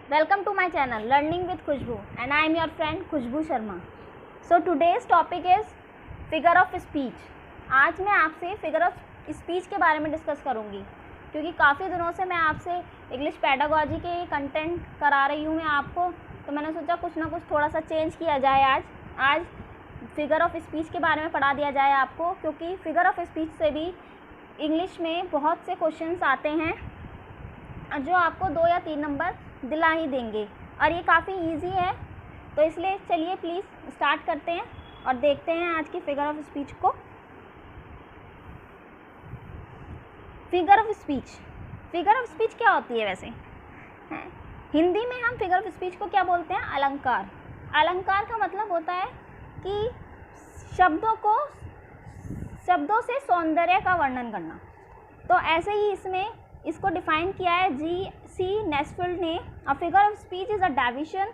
Welcome to my channel Learning with Khushbu and I am your friend Khushbu Sharma. So today's topic is figure of speech. आज मैं आपसे figure of speech के बारे में discuss करूँगी क्योंकि काफ़ी दिनों से मैं आपसे इंग्लिश पेडागॉजी के कंटेंट करा रही हूँ मैं आपको, तो मैंने सोचा कुछ ना कुछ थोड़ा सा चेंज किया जाए। आज फिगर ऑफ स्पीच के बारे में पढ़ा दिया जाए आपको, क्योंकि फिगर ऑफ स्पीच से भी इंग्लिश में बहुत से क्वेश्चंस आते हैं जो आपको 2 या 3 नंबर दिला ही देंगे और ये काफ़ी इजी है। तो इसलिए चलिए प्लीज़ स्टार्ट करते हैं और देखते हैं आज की फिगर ऑफ स्पीच को। फिगर ऑफ स्पीच क्या होती है वैसे? हिंदी में हम फिगर ऑफ स्पीच को क्या बोलते हैं? अलंकार। अलंकार का मतलब होता है कि शब्दों से सौंदर्य का वर्णन करना। तो ऐसे ही इसको डिफाइन किया है G.C. नेस्फील्ड ने। A figure of speech is a deviation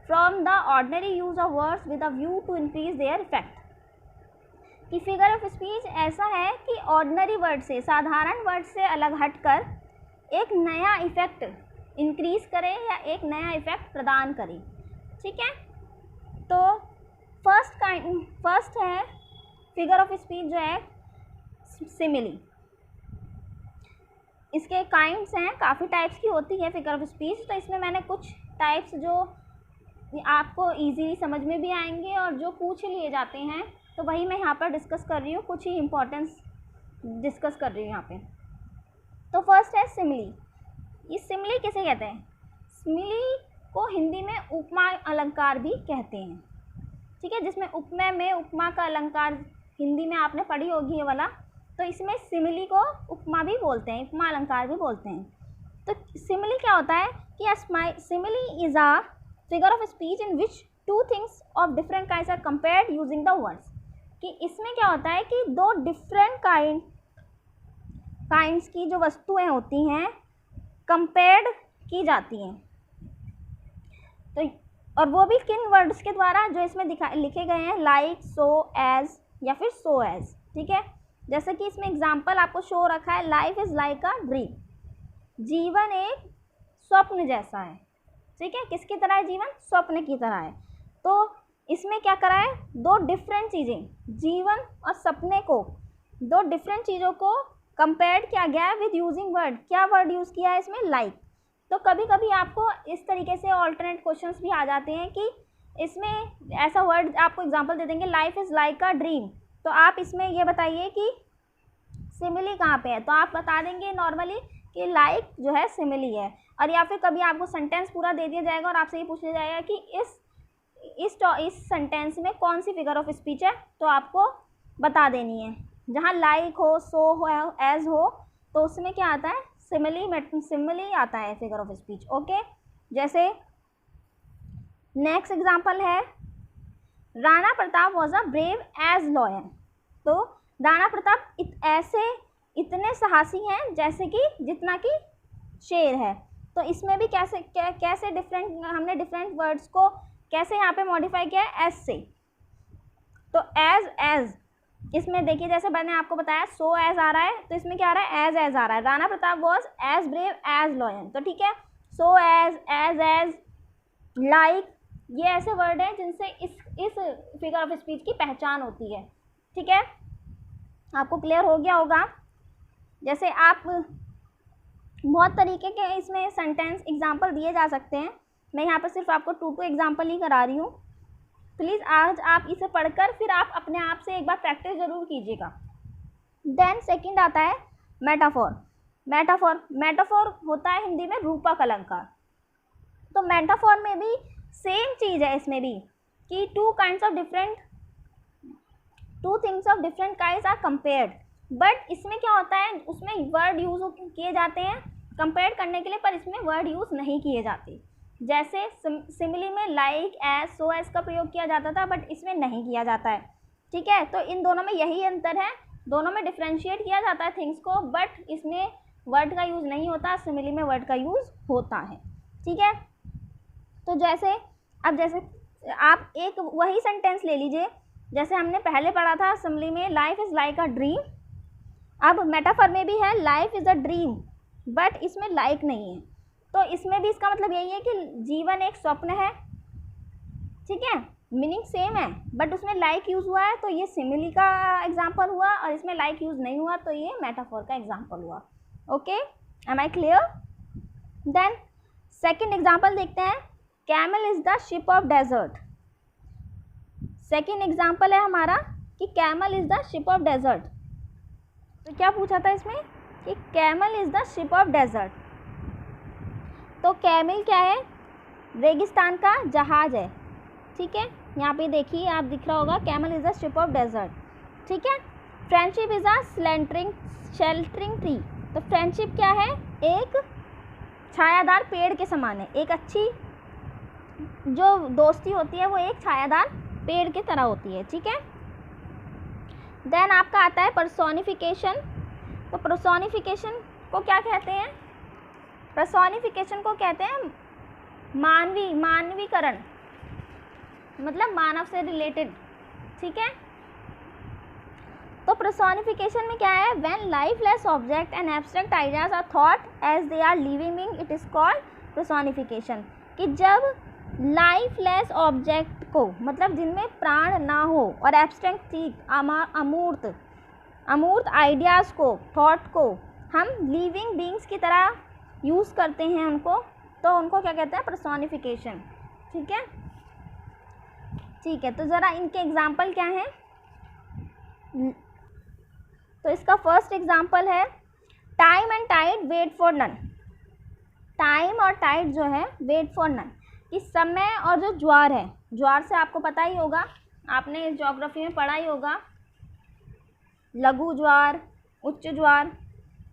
from the ordinary use of words with a view to increase their effect. कि फिगर ऑफ स्पीच ऐसा है कि ऑर्डिनरी वर्ड से, साधारण वर्ड से अलग हटकर एक नया इफेक्ट इंक्रीज करे या एक नया इफेक्ट प्रदान करे। ठीक है, तो फर्स्ट है फिगर ऑफ स्पीच जो है सिमिली। इसके काइंड्स हैं, काफ़ी टाइप्स की होती है फिगर ऑफ स्पीच। तो इसमें मैंने कुछ टाइप्स जो आपको इजीली समझ में भी आएंगे और जो पूछ लिए जाते हैं, तो वही मैं यहाँ पर डिस्कस कर रही हूँ, कुछ ही इम्पोर्टेंस डिस्कस कर रही हूँ यहाँ पे। तो फर्स्ट है सिमिली। ये सिमिली किसे कहते हैं? सिमिली को हिंदी में उपमा अलंकार भी कहते हैं। ठीक है, जिसमें उपमा में उपमा का अलंकार हिंदी में आपने पढ़ी होगी ये वाला, तो इसमें सिमिली को उपमा भी बोलते हैं, उपमा अलंकार भी बोलते हैं। तो सिमिली क्या होता है कि simile is a figure of speech in which two things of different kinds are compared using the words. कि इसमें क्या होता है कि दो डिफरेंट काइंड्स की जो वस्तुएं होती हैं कंपेयर्ड की जाती हैं। तो और वो भी किन वर्ड्स के द्वारा? जो इसमें लिखे गए हैं, लाइक, सो, एज या फिर सो एज। ठीक है, जैसे कि इसमें एग्जाम्पल आपको शो रखा है, life is like a dream. जीवन एक स्वप्न जैसा है। ठीक है, किसकी तरह है जीवन? स्वप्न की तरह है। तो इसमें क्या करा है, दो डिफरेंट चीज़ें, जीवन और सपने को, दो डिफरेंट चीज़ों को कंपेयर किया गया है विद यूजिंग वर्ड। क्या वर्ड यूज़ किया है इसमें? लाइक। तो कभी कभी आपको इस तरीके से ऑल्टरनेट क्वेश्चंस भी आ जाते हैं कि इसमें ऐसा वर्ड आपको एग्जांपल दे देंगे, life is like a dream. तो आप इसमें ये बताइए कि सिमिली कहाँ पे है? तो आप बता देंगे नॉर्मली कि लाइक जो है सिमिली है। और या फिर कभी आपको सेंटेंस पूरा दे दिया जाएगा और आपसे ये पूछ लिया जाएगा कि इस सेंटेंस में कौन सी फिगर ऑफ स्पीच है, तो आपको बता देनी है। जहाँ लाइक हो, सो हो, एज हो, तो उसमें क्या आता है? सिमिली आता है फिगर ऑफ स्पीच। ओके, जैसे नेक्स्ट एग्जांपल है, Rana Pratap was a brave as lion. तो राणा प्रताप इतने साहसी हैं जैसे कि जितना कि शेर है। तो इसमें भी कैसे हमने डिफरेंट वर्ड्स को कैसे यहाँ पे मॉडिफाई किया है? एज से। तो एज इसमें देखिए, जैसे मैंने आपको बताया सो एज आ रहा है, तो इसमें क्या आ रहा है? एज आ रहा है। Rana Pratap was as brave as lion. तो ठीक है, सो एज लाइक, ये ऐसे वर्ड हैं जिनसे इस फिगर ऑफ स्पीच की पहचान होती है। ठीक है, आपको क्लियर हो गया होगा। जैसे आप बहुत तरीके के इसमें सेंटेंस एग्जांपल दिए जा सकते हैं। मैं यहाँ पर सिर्फ आपको 2 एग्जांपल ही करा रही हूँ। प्लीज़ आज आप इसे पढ़कर फिर आप अपने आप से एक बार प्रैक्टिस ज़रूर कीजिएगा। देन सेकंड आता है मेटाफोर होता है हिंदी में रूपक अलंकार। तो मेटाफोर में भी सेम चीज़ है, इसमें भी कि two things of different kinds are compared. But इसमें क्या होता है, उसमें वर्ड यूज़ किए जाते हैं कंपेयर करने के लिए, पर इसमें वर्ड यूज़ नहीं किए जाते। जैसे सिमिली में लाइक, एज, सो एज का प्रयोग किया जाता था, बट इसमें नहीं किया जाता है। ठीक है, तो इन दोनों में यही अंतर है, दोनों में डिफ्रेंशिएट किया जाता है थिंग्स को, बट इसमें वर्ड का यूज़ नहीं होता, सिमिली में वर्ड का यूज़ होता है। ठीक है, तो जैसे आप एक वही सेंटेंस ले लीजिए, जैसे हमने पहले पढ़ा था सिमिली में, life is like a dream. अब मेटाफर में भी है life is a dream, but इसमें लाइक नहीं है। तो इसमें भी इसका मतलब यही है कि जीवन एक स्वप्न है, ठीक है, मीनिंग सेम है, बट उसमें लाइक यूज़ हुआ है तो ये सिमिली का एग्जाम्पल हुआ, और इसमें लाइक यूज़ नहीं हुआ तो ये मेटाफोर का एग्जाम्पल हुआ। Okay, am I clear? Then second example देखते हैं, camel is the ship of desert. Second example है हमारा कि camel is the ship of desert. तो क्या पूछा था इसमें कि camel is the ship of desert. तो कैमल क्या है? रेगिस्तान का जहाज है, ठीक है, यहाँ पे देखिए आप दिख रहा होगा, camel is the ship of desert, ठीक है। Friendship is a sheltering tree. तो फ्रेंडशिप क्या है? एक छायादार पेड़ के समान है। एक अच्छी जो दोस्ती होती है वो एक छायादार पेड़ की तरह होती है, ठीक है। देन आपका आता है पर्सोनिफिकेशन। तो पर्सोनिफिकेशन को क्या कहते हैं? पर्सोनिफिकेशन को कहते हैं मानवीकरण, मतलब मानव से रिलेटेड, ठीक है। तो पर्सोनिफिकेशन में क्या है? When lifeless object and abstract ideas are thought as they are living being, it is called personification. कि जब लाइफलेस ऑब्जेक्ट को, मतलब जिनमें प्राण ना हो, और एब्स्ट्रैक्ट चीज अमूर्त आइडियाज़ को, थॉट को हम लिविंग बीइंग्स की तरह यूज़ करते हैं उनको, तो उनको क्या कहते हैं? पर्सोनिफिकेशन, ठीक है। ठीक है, तो ज़रा इनके एग्जाम्पल क्या हैं? तो इसका फर्स्ट एग्जाम्पल है time and tide wait for none. Time और टाइड जो है वेट फॉर नन, कि समय और जो ज्वार है, ज्वार से आपको पता ही होगा, आपने ज्योग्राफी में पढ़ा ही होगा, लघु ज्वार, उच्च ज्वार,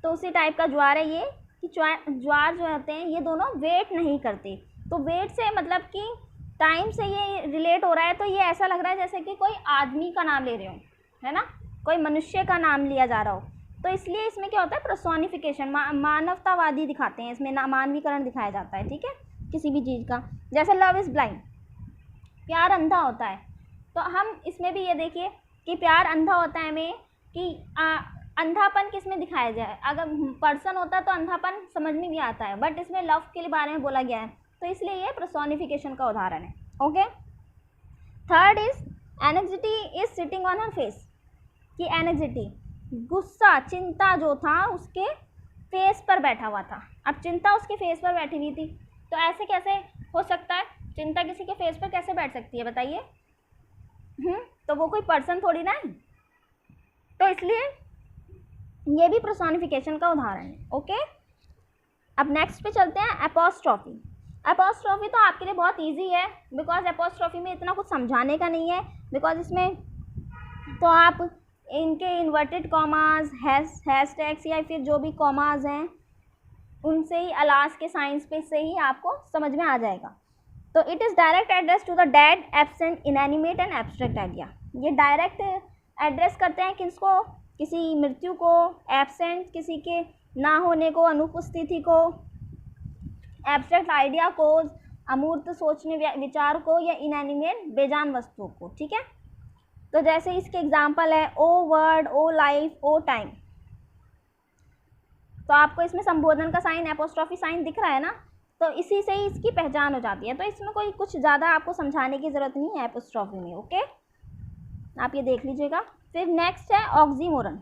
तो उसी टाइप का ज्वार है ये, कि ज्वार जो होते हैं ये दोनों वेट नहीं करते। तो वेट से मतलब कि टाइम से ये रिलेट हो रहा है, तो ये ऐसा लग रहा है जैसे कि कोई आदमी का नाम ले रहे हो, है ना, कोई मनुष्य का नाम लिया जा रहा हो। तो इसलिए इसमें क्या होता है? पर्सोनिफिकेशन, मानवतावादी दिखाते हैं इसमें, मानवीकरण दिखाया जाता है, ठीक है, किसी भी चीज़ का। जैसे लव इज़ ब्लाइंड, प्यार अंधा होता है। तो हम इसमें भी ये देखिए कि प्यार अंधा होता है में कि अंधापन किस में दिखाया जाए? अगर पर्सन होता तो अंधापन समझ में भी आता है, बट इसमें लव के बारे में बोला गया है, तो इसलिए ये पर्सोनिफिकेशन का उदाहरण है। Okay, third is anxiety is sitting on her face. कि एनेक्सिटी, गुस्सा, चिंता जो था उसके फेस पर बैठा हुआ था। अब चिंता उसके फेस पर बैठी हुई थी, तो ऐसे कैसे हो सकता है? चिंता किसी के फेस पर कैसे बैठ सकती है बताइए? तो वो कोई पर्सन थोड़ी ना है, तो इसलिए ये भी पर्सोनिफिकेशन का उदाहरण है। ओके, अब नेक्स्ट पे चलते हैं, एपोस्ट्रॉफी। एपोस्ट्रॉफी तो आपके लिए बहुत इजी है, बिकॉज एपोस्ट्रॉफी में इतना कुछ समझाने का नहीं है, बिकॉज इसमें तो आप इनके इन्वर्टेड कॉमाज, हैशटैग्स या फिर जो भी कॉमाज हैं उनसे ही, अलास के साइंस पे से ही आपको समझ में आ जाएगा। तो it is direct address to the dead, absent, inanimate and abstract idea. ये डायरेक्ट एड्रेस करते हैं किसको? किसी मृत्यु को, एब्सेंट किसी के ना होने को, अनुपस्थिति को, एब्स्ट्रैक्ट आइडिया को, अमूर्त सोचने विचार को, या इनएनिमेट बेजान वस्तुओं को, ठीक है। तो जैसे इसके एग्जाम्पल है ओ वर्ड, ओ लाइफ, ओ टाइम। तो आपको इसमें संबोधन का साइन, एपोस्ट्रॉफी साइन दिख रहा है ना, तो इसी से ही इसकी पहचान हो जाती है। तो इसमें कोई कुछ ज़्यादा आपको समझाने की ज़रूरत नहीं है एपोस्ट्रॉफी में। ओके, आप ये देख लीजिएगा। फिर नेक्स्ट है ऑक्सीमोरन।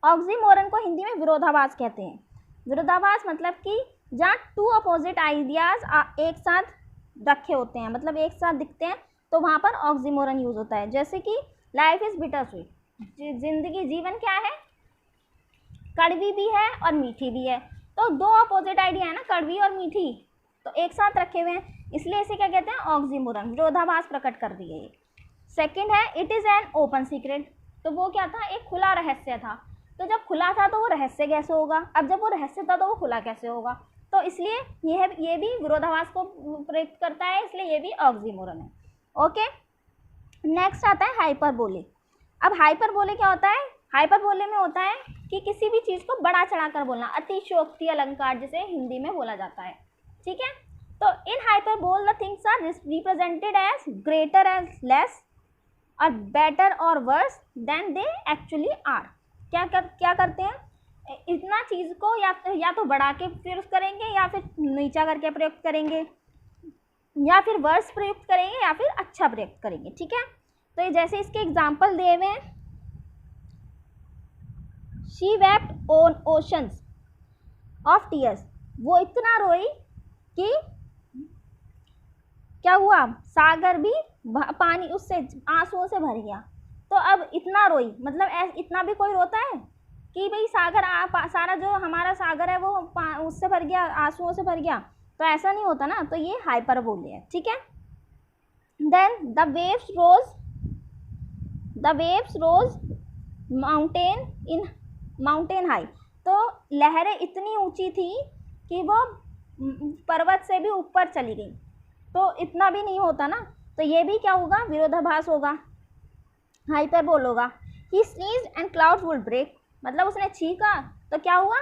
ऑक्सीमोरन को हिंदी में विरोधाभास कहते हैं। विरोधाभास मतलब कि जहाँ टू अपोजिट आइडियाज़ एक साथ रखे होते हैं, मतलब एक साथ दिखते हैं, तो वहाँ पर ऑक्सीमोरन यूज़ होता है। जैसे कि लाइफ इज़ बिटर स्वीट, जिंदगी, जीवन क्या है? कड़वी भी है और मीठी भी है। तो दो अपोजिट आइडिया है ना, कड़वी और मीठी, तो एक साथ रखे हुए हैं, इसलिए इसे क्या कहते हैं? ऑक्सीमोरन, विरोधाभास प्रकट कर दिए। सेकंड है it is an open secret. तो वो क्या था? एक खुला रहस्य था। तो जब खुला था तो वो रहस्य कैसे होगा? अब जब वो रहस्य था तो वो खुला कैसे होगा? तो इसलिए ये भी विरोधाभास को प्रयुक्त करता है, इसलिए ये भी ऑक्सीमोरन है। ओके, नेक्स्ट आता है हाइपरबोले। अब हाइपरबोले क्या होता है? हाइपरबोले में होता है कि किसी भी चीज़ को बड़ा चढ़ाकर बोलना, अतिशयोक्ति अलंकार जिसे हिंदी में बोला जाता है, ठीक है। तो in hyperbole the things are represented as greater, as less, और बेटर और worse than they actually are. क्या करते हैं? इतना चीज़ को या तो बढ़ा के प्रयुक्त करेंगे, या फिर नीचा करके प्रयुक्त करेंगे, या फिर वर्स प्रयुक्त करेंगे, या फिर अच्छा प्रयुक्त करेंगे। ठीक है, तो ये जैसे इसके एग्जाम्पल दिए हुए हैं, she wept on oceans of tears, वो इतना रोई कि क्या हुआ, सागर भी पानी उससे आंसुओं से भर गया। तो अब इतना रोई मतलब इतना भी कोई रोता है कि भाई सागर सारा जो हमारा सागर है वो उससे भर गया, आंसुओं से भर गया, तो ऐसा नहीं होता ना, तो ये हाइपरबोले है। ठीक है, then the waves rose mountain high, तो लहरें इतनी ऊंची थी कि वो पर्वत से भी ऊपर चली गई, तो इतना भी नहीं होता ना, तो ये भी क्या होगा, विरोधाभास होगा, हाइपरबोल होगा। ही स्नीज्ड एंड क्लाउड्स वुड ब्रेक, मतलब उसने छींका तो क्या हुआ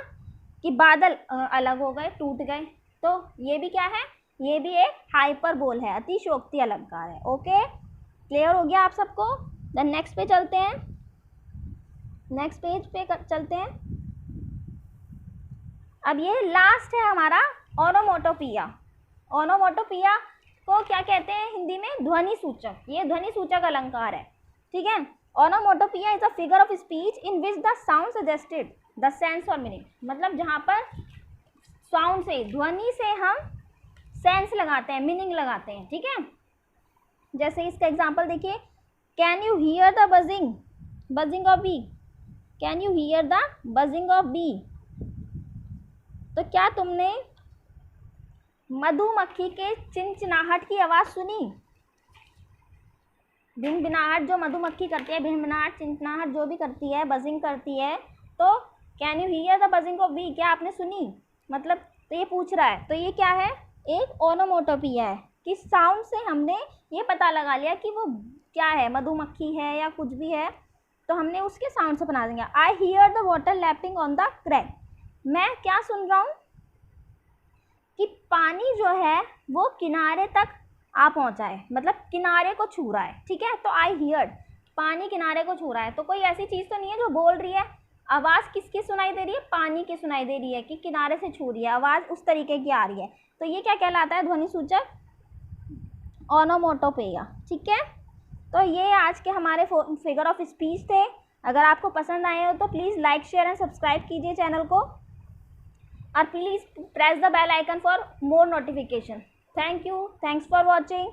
कि बादल अलग हो गए, टूट गए, तो ये भी क्या है, ये भी एक हाइपरबोल है, अतिशयोक्ति अलंकार है। ओके, क्लियर हो गया आप सबको। देन नेक्स्ट पे चलते हैं, नेक्स्ट पेज पे चलते हैं। अब ये लास्ट है हमारा ओनोमोटोपिया। ओनोमोटोपिया को क्या कहते हैं हिंदी में, ध्वनि सूचक, ये ध्वनि सूचक अलंकार है। ठीक है, onomatopoeia is a figure of speech in which the sound suggested the sense और मीनिंग, मतलब जहाँ पर साउंड से, ध्वनि से हम सेंस लगाते हैं, मीनिंग लगाते हैं। ठीक है, जैसे इसका एग्जांपल देखिए, can you hear the buzzing of bee, can you hear the buzzing of bee, तो क्या तुमने मधुमक्खी के चिनचिनाहट की आवाज़ सुनी। भिनभिनाहट जो मधुमक्खी करती है, भिनभिनाहट, चिनचिनाहट जो भी करती है, बजिंग करती है, तो can you hear the buzzing of bee, क्या आपने सुनी, मतलब तो ये पूछ रहा है, तो ये क्या है, एक ओनोमोटोपिया है कि साउंड से हमने ये पता लगा लिया कि वो क्या है, मधुमक्खी है या कुछ भी है, तो हमने उसके साउंड से बना देंगे। I hear the water lapping on the crack, मैं क्या सुन रहा हूँ कि पानी जो है वो किनारे तक आ पहुँचा है, मतलब किनारे को छू रहा है। ठीक है, तो आई हियर्ड, पानी किनारे को छू रहा है, तो कोई ऐसी चीज़ तो नहीं है जो बोल रही है, आवाज़ किसकी सुनाई दे रही है, पानी की सुनाई दे रही है कि किनारे से छू रही है, आवाज़ उस तरीके की आ रही है, तो ये क्या कहलाता है, ध्वनि सूचक ओनोमोटोपिया। ठीक है, तो ये आज के हमारे फिगर ऑफ स्पीच थे। अगर आपको पसंद आए हो तो please like, share and subscribe कीजिए चैनल को, और please press the bell icon for more notification. Thank you, thanks for watching.